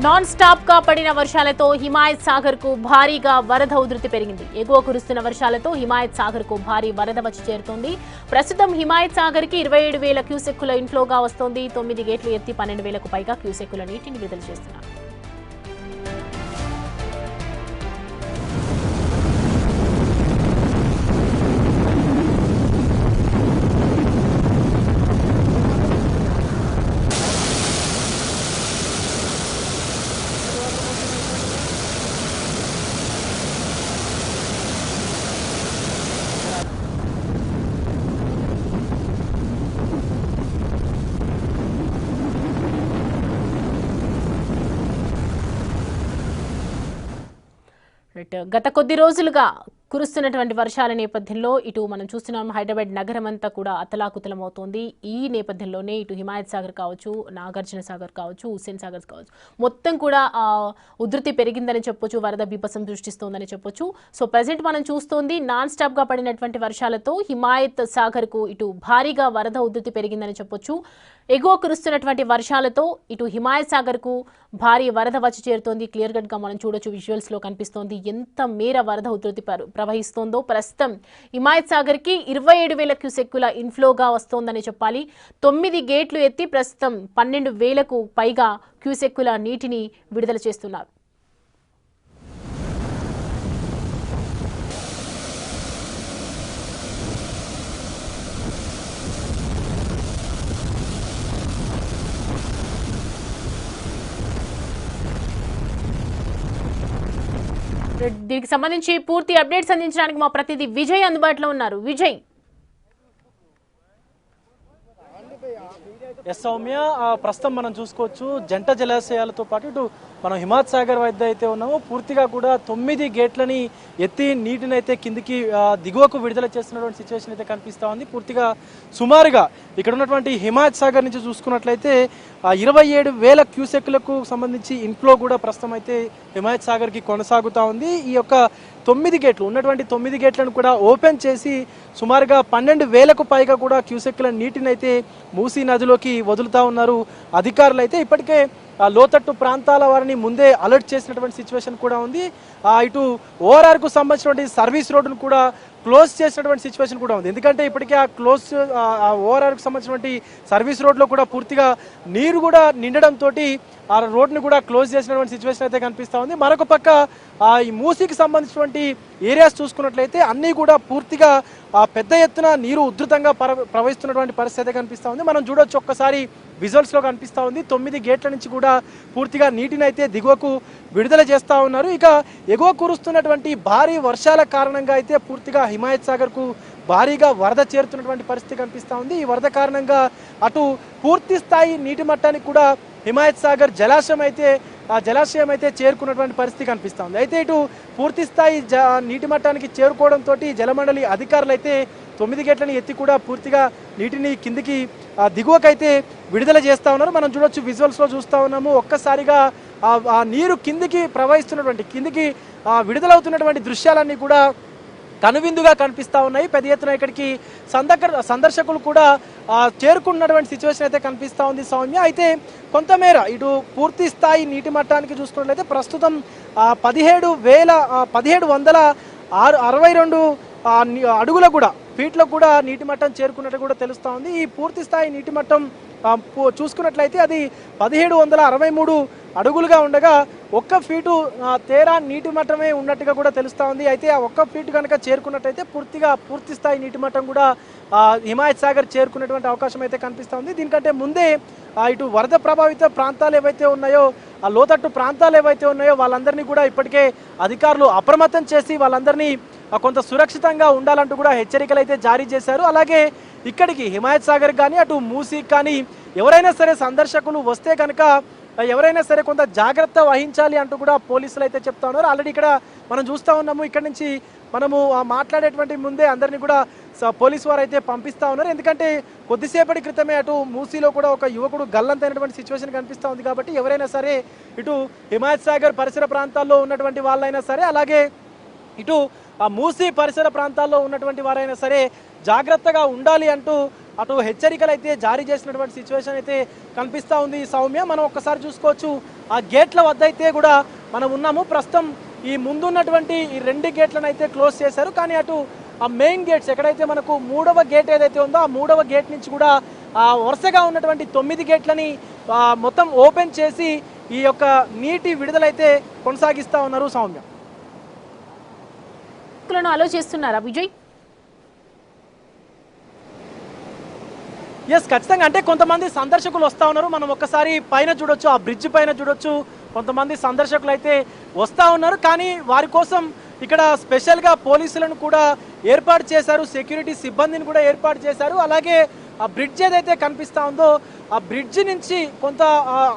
Non stop గా పడిన వర్షాలతో హిమాయత్ సాగర్ కు భారీగా వరద ఉధృతి పెరిగింది. ఎగువ కురుస్తున్న వర్షాలతో హిమాయత్ సాగర్ కు భారీ వరద వచ్చి చేరుతోంది. ప్రస్తుతం హిమాయత్ సాగర్ కి 27,000 క్యూసెక్కుల ఇన్ఫ్లోగా వస్తోంది. 9 గేట్లు ఎత్తి 12,000కు పైగా క్యూసెక్కుల నీటిని విడుదల చేస్తున్నారు. గత కొద్ది రోజులుగా కురుస్తున్నటువంటి వర్షాల నేపథ్యంలో ఇటు మనం చూస్తున్నాం హైదరాబాద్ నగరం అంతా కూడా అతలాకుతలమవుతోంది. ఈ నేపథ్యంలోనే ఇటు హిమాయత్ సాగర్ కావచ్చు, నాగార్జున సాగర్ కావచ్చు, హుస్సేన్ సాగర్ కావచ్చు, మొత్తం కూడా ఉధృతి పెరిగిందని చెప్పొచ్చు, వరద బీభత్సం సృష్టిస్తోందని చెప్పొచ్చు. సో ప్రజెంట్ మనం చూస్తోంది నాన్ స్టాప్ గా పడినటువంటి వర్షాలతో హిమాయత్ సాగర్ కు ఇటు భారీగా వరద ఉధృతి పెరిగిందని చెప్పొచ్చు. ఎగువ కురుస్తున్నటువంటి వర్షాలతో ఇటు హిమాయత్ సాగర్ కు భారీ వరద వచ్చి చేరుతోంది. క్లియర్ కట్ గా మనం చూడొచ్చు, విజువల్స్ లో కనిపిస్తోంది ఎంత మేర వరద ఉధృతి ప్రవహిస్తోందో. ప్రస్తుతం హిమాయత్ సాగర్ కి 27,000 క్యూసెక్కుల ఇన్ఫ్లోగా వస్తోందని చెప్పాలి. 9 గేట్లు ఎత్తి ప్రస్తుతం 12,000కు పైగా క్యూసెక్కుల నీటిని విడుదల చేస్తున్నారు. దీనికి సంబంధించి పూర్తి అప్డేట్స్ అందించడానికి మా ప్రతినిధి విజయ్ అందుబాటులో ఉన్నారు. విజయ్, సౌమ్య, ప్రస్తుతం మనం చూసుకోవచ్చు జంట జలాశయాలతో పాటు ఇటు మనం హిమాయత్ సాగర్ వద్ద అయితే ఉన్నామో పూర్తిగా కూడా 9 గేట్లని ఎత్తి నీటిని అయితే కిందికి దిగువకు విడుదల చేస్తున్నటువంటి సిచ్యువేషన్ అయితే కనిపిస్తూ ఉంది. పూర్తిగా సుమారుగా ఇక్కడ ఉన్నటువంటి హిమాయత్ సాగర్ నుంచి చూసుకున్నట్లయితే 27,000 క్యూసెక్లకు సంబంధించి ఇన్ఫ్లో కూడా ప్రస్తుతం అయితే హిమాయత్ సాగర్కి కొనసాగుతూ ఉంది. ఈ యొక్క 9 గేట్లు ఉన్నటువంటి 9 గేట్లను కూడా ఓపెన్ చేసి సుమారుగా 12,000కు పైగా కూడా క్యూసెక్ల నీటిని అయితే మూసీ నదిలోకి వదులుతా ఉన్నారు అధికారులు. అయితే ఇప్పటికే లోతట్టు ప్రాంతాల వారిని ముందే అలర్ట్ చేసినటువంటి సిచ్యువేషన్ కూడా ఉంది. ఇటు ఓఆర్ఆర్కు సంబంధించినటువంటి సర్వీస్ రోడ్డును కూడా క్లోజ్ చేసినటువంటి సిచ్యువేషన్ కూడా ఉంది. ఎందుకంటే ఇప్పటికే ఆ ఓఆర్ఆర్కు సంబంధించినటువంటి సర్వీస్ రోడ్లో కూడా పూర్తిగా నీరు కూడా నిండడంతో ఆ రోడ్ని కూడా క్లోజ్ చేసినటువంటి సిచ్యువేషన్ అయితే కనిపిస్తూ ఉంది. మరొక పక్క ఈ మూసీకి సంబంధించినటువంటి ఏరియాస్ చూసుకున్నట్లయితే అన్నీ కూడా పూర్తిగా పెద్ద ఎత్తున నీరు ఉధృతంగా ప్రవహిస్తున్నటువంటి పరిస్థితి అయితే కనిపిస్తూ ఉంది. మనం చూడొచ్చు, ఒక్కసారి విజువల్స్లో కనిపిస్తూ ఉంది. 9 గేట్ల నుంచి కూడా పూర్తిగా నీటిని అయితే దిగువకు విడుదల చేస్తూ ఉన్నారు. ఇక ఎగువ కురుస్తున్నటువంటి భారీ వర్షాల కారణంగా అయితే పూర్తిగా హిమాయత్ సాగర్కు భారీగా వరద చేరుతున్నటువంటి పరిస్థితి కనిపిస్తూ ఉంది. ఈ వరద కారణంగా అటు పూర్తి స్థాయి నీటి మట్టానికి కూడా హిమాయత్ సాగర్ జలాశయం అయితే చేరుకున్నటువంటి పరిస్థితి కనిపిస్తూ ఉంది. అయితే ఇటు పూర్తి స్థాయి నీటి మట్టానికి చేరుకోవడంతో జలమండలి అధికారులు అయితే 9 గేట్లను ఎత్తి కూడా పూర్తిగా నీటిని కిందికి దిగువకైతే విడుదల చేస్తూ ఉన్నారు. మనం చూడొచ్చు, విజువల్స్లో చూస్తూ ఉన్నాము. ఒక్కసారిగా ఆ నీరు కిందికి విడుదలవుతున్నటువంటి దృశ్యాలన్నీ కూడా కనువిందుగా కనిపిస్తూ ఉన్నాయి. పెద్ద ఎత్తున ఇక్కడికి సందర్శకులు కూడా చేరుకున్నటువంటి సిచ్యువేషన్ అయితే కనిపిస్తూ ఉంది సౌమ్య. అయితే కొంతమేర ఇటు పూర్తి స్థాయి నీటి మట్టానికి చూసుకున్నట్లయితే ప్రస్తుతం 1762 అడుగుల కూడా ఫీట్లో కూడా నీటి మట్టం చేరుకున్నట్టు కూడా తెలుస్తూ ఉంది. ఈ పూర్తి స్థాయి నీటి మట్టం చూసుకున్నట్లయితే అది 1763 అడుగులుగా ఉండగా 1 ఫీటు తేరా నీటి మట్టమే ఉన్నట్టుగా కూడా తెలుస్తూ ఉంది. అయితే ఆ 1 ఫీటు కనుక చేరుకున్నట్టయితే పూర్తి స్థాయి నీటి మట్టం కూడా హిమాయత్ సాగర్ చేరుకునేటువంటి అవకాశం అయితే కనిపిస్తూ ఉంది. దీనికంటే ముందే ఇటు వరద ప్రభావిత ప్రాంతాలు ఏవైతే ఉన్నాయో, ఆ లోతట్టు ప్రాంతాలు ఏవైతే ఉన్నాయో వాళ్ళందరినీ కూడా ఇప్పటికే అధికారులు అప్రమత్తం చేసి వాళ్ళందరినీ కొంత సురక్షితంగా ఉండాలంటూ కూడా హెచ్చరికలు అయితే జారీ చేశారు. అలాగే ఇక్కడికి హిమాయత్ సాగర్ కానీ అటు మూసీకి కానీ ఎవరైనా సరే సందర్శకులు వస్తే కనుక ఎవరైనా సరే కొంత జాగ్రత్త వహించాలి అంటూ కూడా పోలీసులు అయితే చెప్తా ఉన్నారు. ఆల్రెడీ ఇక్కడ మనం చూస్తూ ఉన్నాము, ఇక్కడ నుంచి మనము మాట్లాడేటువంటి ముందే అందరినీ కూడా పోలీసు వారు అయితే పంపిస్తూ ఉన్నారు. ఎందుకంటే కొద్దిసేపటి క్రితమే అటు మూసీలో కూడా ఒక యువకుడు గల్లంతైనటువంటి సిచ్యువేషన్ కనిపిస్తూ ఉంది. కాబట్టి ఎవరైనా సరే ఇటు హిమాయత్ సాగర్ పరిసర ప్రాంతాల్లో ఉన్నటువంటి వాళ్ళైనా సరే, అలాగే ఇటు ఆ మూసీ పరిసర ప్రాంతాల్లో ఉన్నటువంటి వారైనా సరే జాగ్రత్తగా ఉండాలి అంటూ అటు హెచ్చరికలు అయితే జారీ చేసినటువంటి సిచ్యువేషన్ అయితే కనిపిస్తూ ఉంది సౌమ్య. మనం ఒక్కసారి చూసుకోవచ్చు, ఆ గేట్ల వద్ద అయితే కూడా మనం ఉన్నాము. ప్రస్తుతం ఈ ముందున్నటువంటి ఈ 2 గేట్లను అయితే క్లోజ్ చేశారు, కానీ అటు ఆ మెయిన్ గేట్స్ ఎక్కడైతే మనకు 3వ గేట్ ఏదైతే ఉందో ఆ 3వ గేట్ నుంచి కూడా వరుసగా ఉన్నటువంటి 9 గేట్లని మొత్తం ఓపెన్ చేసి ఈ యొక్క నీటి విడుదలైతే కొనసాగిస్తూ ఉన్నారు సౌమ్య. అలో చేస్తున్నారా విజయ్? ఎస్, ఖచ్చితంగా. అంటే కొంతమంది సందర్శకులు వస్తూ ఉన్నారు. మనం ఒక్కసారి పైన చూడొచ్చు, ఆ బ్రిడ్జ్ పైన చూడొచ్చు, కొంతమంది సందర్శకులు అయితే వస్తూ ఉన్నారు. కానీ వారి కోసం ఇక్కడ స్పెషల్గా పోలీసులను కూడా ఏర్పాటు చేశారు, సెక్యూరిటీ సిబ్బందిని కూడా ఏర్పాటు చేశారు. అలాగే ఆ బ్రిడ్జ్ ఏదైతే కనిపిస్తూ ఉందో ఆ బ్రిడ్జ్ నుంచి కొంత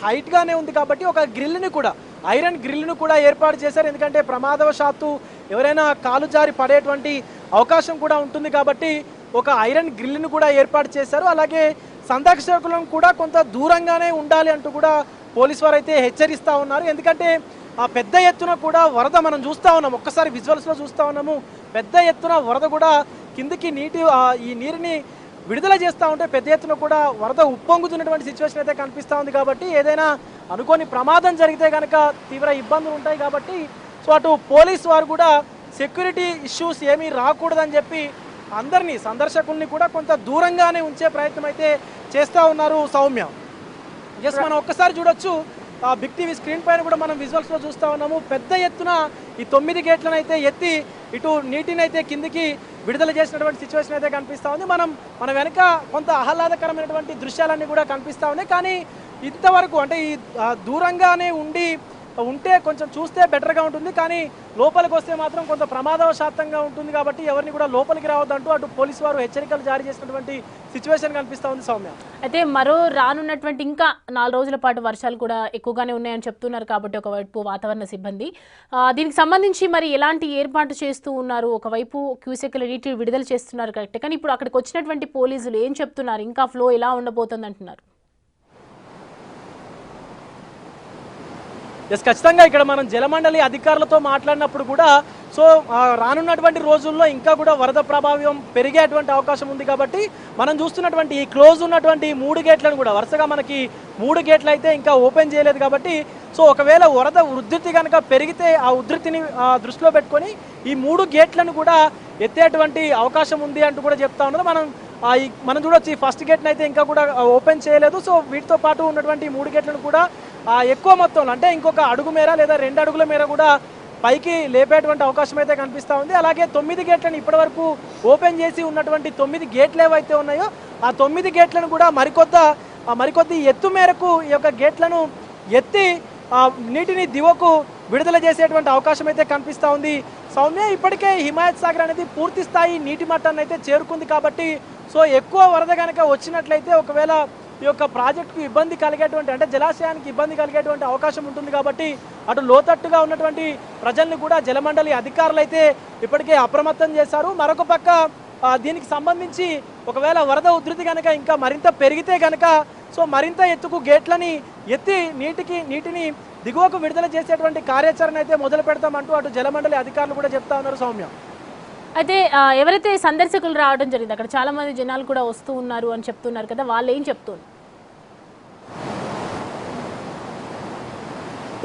హైట్గానే ఉంది కాబట్టి ఒక గ్రిల్ని కూడా, ఐరన్ గ్రిల్ను కూడా ఏర్పాటు చేశారు. ఎందుకంటే ప్రమాదవశాత్తు ఎవరైనా కాలు జారి పడేటువంటి అవకాశం కూడా ఉంటుంది కాబట్టి ఒక ఐరన్ గ్రిల్ను కూడా ఏర్పాటు చేశారు. అలాగే సందర్శకులను కూడా కొంత దూరంగానే ఉండాలి అంటూ కూడా పోలీసు వారు అయితే హెచ్చరిస్తూ ఉన్నారు. ఎందుకంటే ఆ పెద్ద ఎత్తున కూడా వరద మనం చూస్తూ ఉన్నాం, ఒక్కసారి విజువల్స్లో చూస్తూ ఉన్నాము. పెద్ద ఎత్తున వరద కూడా కిందికి ఈ నీరుని విడుదల చేస్తూ ఉంటే పెద్ద ఎత్తున కూడా వరద ఉప్పొంగుతున్నటువంటి సిచ్యువేషన్ అయితే కనిపిస్తూ ఉంది. కాబట్టి ఏదైనా అనుకోని ప్రమాదం జరిగితే కనుక తీవ్ర ఇబ్బందులు ఉంటాయి. కాబట్టి సో అటు పోలీసు వారు కూడా సెక్యూరిటీ ఇష్యూస్ ఏమీ రాకూడదని చెప్పి అందరినీ, సందర్శకుల్ని కూడా కొంత దూరంగానే ఉంచే ప్రయత్నం అయితే చేస్తూ ఉన్నారు సౌమ్య. జస్ట్ మనం ఒక్కసారి చూడొచ్చు, బిగ్ టీవీ స్క్రీన్ పైన కూడా మనం విజువల్స్లో చూస్తూ ఉన్నాము. పెద్ద ఎత్తున ఈ 9 గేట్లను అయితే ఎత్తి ఇటు నీటిని అయితే కిందికి విడుదల చేసినటువంటి సిచ్యువేషన్ అయితే కనిపిస్తూ ఉంది. మన వెనక కొంత ఆహ్లాదకరమైనటువంటి దృశ్యాలన్నీ కూడా కనిపిస్తూ ఉన్నాయి. కానీ ఇంతవరకు అంటే ఈ దూరంగానే ఉంటే కొంచెం చూస్తే బెటర్గా ఉంటుంది. కానీ లోపలికి వస్తే మాత్రం కొంత ప్రమాదవశాత్తంగా ఉంటుంది. కాబట్టి ఎవరిని కూడా లోపలికి రావద్దంటూ అటు పోలీసు వారు హెచ్చరికలు జారీ చేసినటువంటి సిచ్యువేషన్ కనిపిస్తూ ఉంది సౌమ్య. అయితే మరో రానున్నటువంటి ఇంకా 4 రోజుల పాటు వర్షాలు కూడా ఎక్కువగానే ఉన్నాయని చెప్తున్నారు. కాబట్టి ఒకవైపు వాతావరణ సిబ్బంది దీనికి సంబంధించి మరి ఎలాంటి ఏర్పాటు చేస్తూ ఉన్నారు? ఒకవైపు క్యూసెక్ల నీటి విడుదల చేస్తున్నారు కరెక్ట్, కానీ ఇప్పుడు అక్కడికి వచ్చినటువంటి పోలీసులు ఏం చెప్తున్నారు? ఇంకా ఫ్లో ఎలా ఉండబోతుంది అంటున్నారు? ఎస్, ఖచ్చితంగా. ఇక్కడ మనం జలమండలి అధికారులతో మాట్లాడినప్పుడు కూడా సో రానున్నటువంటి రోజుల్లో ఇంకా కూడా వరద ప్రభావం పెరిగేటువంటి అవకాశం ఉంది. కాబట్టి మనం చూస్తున్నటువంటి ఈ క్లోజ్ ఉన్నటువంటి 3 గేట్లను కూడా వరుసగా మనకి 3 గేట్లు అయితే ఇంకా ఓపెన్ చేయలేదు. కాబట్టి సో ఒకవేళ వరద ఉధృతి కనుక పెరిగితే ఆ ఉధృతిని దృష్టిలో పెట్టుకొని ఈ 3 గేట్లను కూడా ఎత్తేటువంటి అవకాశం ఉంది అంటూ కూడా చెప్తా ఉన్నారు. మనం చూడొచ్చు, ఈ ఫస్ట్ గేట్ని అయితే ఇంకా కూడా ఓపెన్ చేయలేదు. సో వీటితో పాటు ఉన్నటువంటి 3 గేట్లను కూడా ఎక్కువ మొత్తంలో అంటే ఇంకొక అడుగు మేర లేదా 2 అడుగుల మేర కూడా పైకి లేపేటువంటి అవకాశం అయితే కనిపిస్తూ ఉంది. అలాగే 9 గేట్లను ఇప్పటివరకు ఓపెన్ చేసి ఉన్నటువంటి 9 గేట్లు ఏవైతే ఉన్నాయో ఆ 9 గేట్లను కూడా మరికొద్ది ఎత్తు మేరకు ఈ యొక్క గేట్లను ఎత్తి నీటిని దిగువకు విడుదల చేసేటువంటి అవకాశం అయితే కనిపిస్తూ ఉంది సౌమ్య. ఇప్పటికే హిమాయత్ సాగర్ అనేది పూర్తి స్థాయి నీటి మట్టాన్ని అయితే చేరుకుంది. కాబట్టి సో ఎక్కువ వరద కనుక వచ్చినట్లయితే ఒకవేళ ఈ యొక్క ప్రాజెక్టుకు ఇబ్బంది కలిగేటువంటి, అంటే జలాశయానికి ఇబ్బంది కలిగేటువంటి అవకాశం ఉంటుంది. కాబట్టి అటు లోతట్టుగా ఉన్నటువంటి ప్రజల్ని కూడా జలమండలి అధికారులు అయితే ఇప్పటికే అప్రమత్తం చేశారు. మరొక పక్క దీనికి సంబంధించి ఒకవేళ వరద ఉధృతి కనుక ఇంకా మరింత పెరిగితే కనుక సో మరింత ఎత్తుకు గేట్లని ఎత్తి నీటిని దిగువకు విడుదల చేసేటువంటి కార్యాచరణ అయితే మొదలు పెడతామంటూ అటు జలమండలి అధికారులు కూడా చెప్తా ఉన్నారు సౌమ్య. అయితే ఎవరైతే సందర్శకులు రావడం జరిగింది, అక్కడ చాలా మంది జనాలు కూడా వస్తూ ఉన్నారు అని చెప్తున్నారు కదా, వాళ్ళు ఏం చెప్తున్నారు?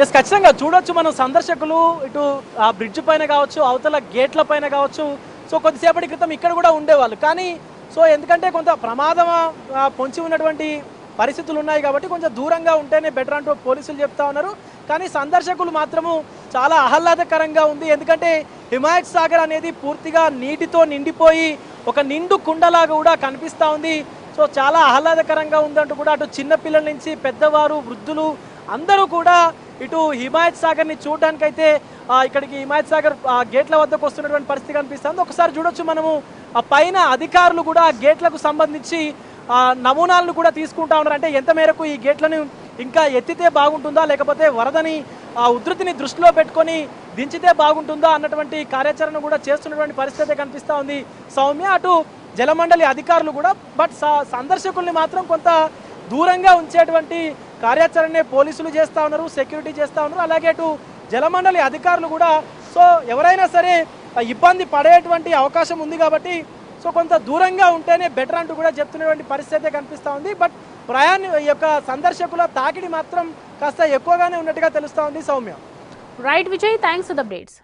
ఎస్, ఖచ్చితంగా చూడొచ్చు మనం సందర్శకులు ఇటు ఆ బ్రిడ్జ్ పైన కావచ్చు, అవతల గేట్ల పైన కావచ్చు. సో కొద్దిసేపటి క్రితం ఇక్కడ కూడా ఉండేవాళ్ళు. కానీ సో ఎందుకంటే కొంత ప్రమాదం పొంచి ఉన్నటువంటి పరిస్థితులు ఉన్నాయి కాబట్టి కొంచెం దూరంగా ఉంటేనే బెటర్ అంటూ పోలీసులు చెప్తా ఉన్నారు. కానీ సందర్శకులు మాత్రము చాలా ఆహ్లాదకరంగా ఉంది. ఎందుకంటే హిమాయత్ సాగర్ అనేది పూర్తిగా నీటితో నిండిపోయి ఒక నిండు కుండలాగా కూడా కనిపిస్తూ ఉంది. సో చాలా ఆహ్లాదకరంగా ఉందంటూ కూడా అటు చిన్నపిల్లల నుంచి పెద్దవారు, వృద్ధులు అందరూ కూడా ఇటు హిమాయత్ సాగర్ని చూడడానికైతే ఇక్కడికి హిమాయత్ సాగర్ గేట్ల వద్దకు వస్తున్నటువంటి పరిస్థితి కనిపిస్తుంది. ఒకసారి చూడొచ్చు మనము ఆ పైన అధికారులు కూడా గేట్లకు సంబంధించి నమూనాలను కూడా తీసుకుంటా ఉన్నారు. అంటే ఎంత మేరకు ఈ గేట్లను ఇంకా ఎత్తితే బాగుంటుందా, లేకపోతే వరదని ఉధృతిని దృష్టిలో పెట్టుకొని దించితే బాగుంటుందా అన్నటువంటి కార్యాచరణ కూడా చేస్తున్నటువంటి పరిస్థితి కనిపిస్తూ ఉంది సౌమ్య. అటు జలమండలి అధికారులు కూడా బట్ సందర్శకుల్ని మాత్రం కొంత దూరంగా ఉంచేటువంటి కార్యాచరణనే పోలీసులు చేస్తూ ఉన్నారు, సెక్యూరిటీ చేస్తూ ఉన్నారు. అలాగే అటు జలమండలి అధికారులు కూడా సో ఎవరైనా సరే ఇబ్బంది పడేటువంటి అవకాశం ఉంది కాబట్టి సో కొంత దూరంగా ఉంటేనే బెటర్ అంటూ కూడా చెప్తున్నటువంటి పరిస్థితి కనిపిస్తూ ఉంది. బట్ ఈ యొక్క సందర్శకుల తాకిడి మాత్రం కాస్త ఎక్కువగానే ఉన్నట్టుగా తెలుస్తూ ఉంది. Soumya. Right Vijay, thanks for the updates.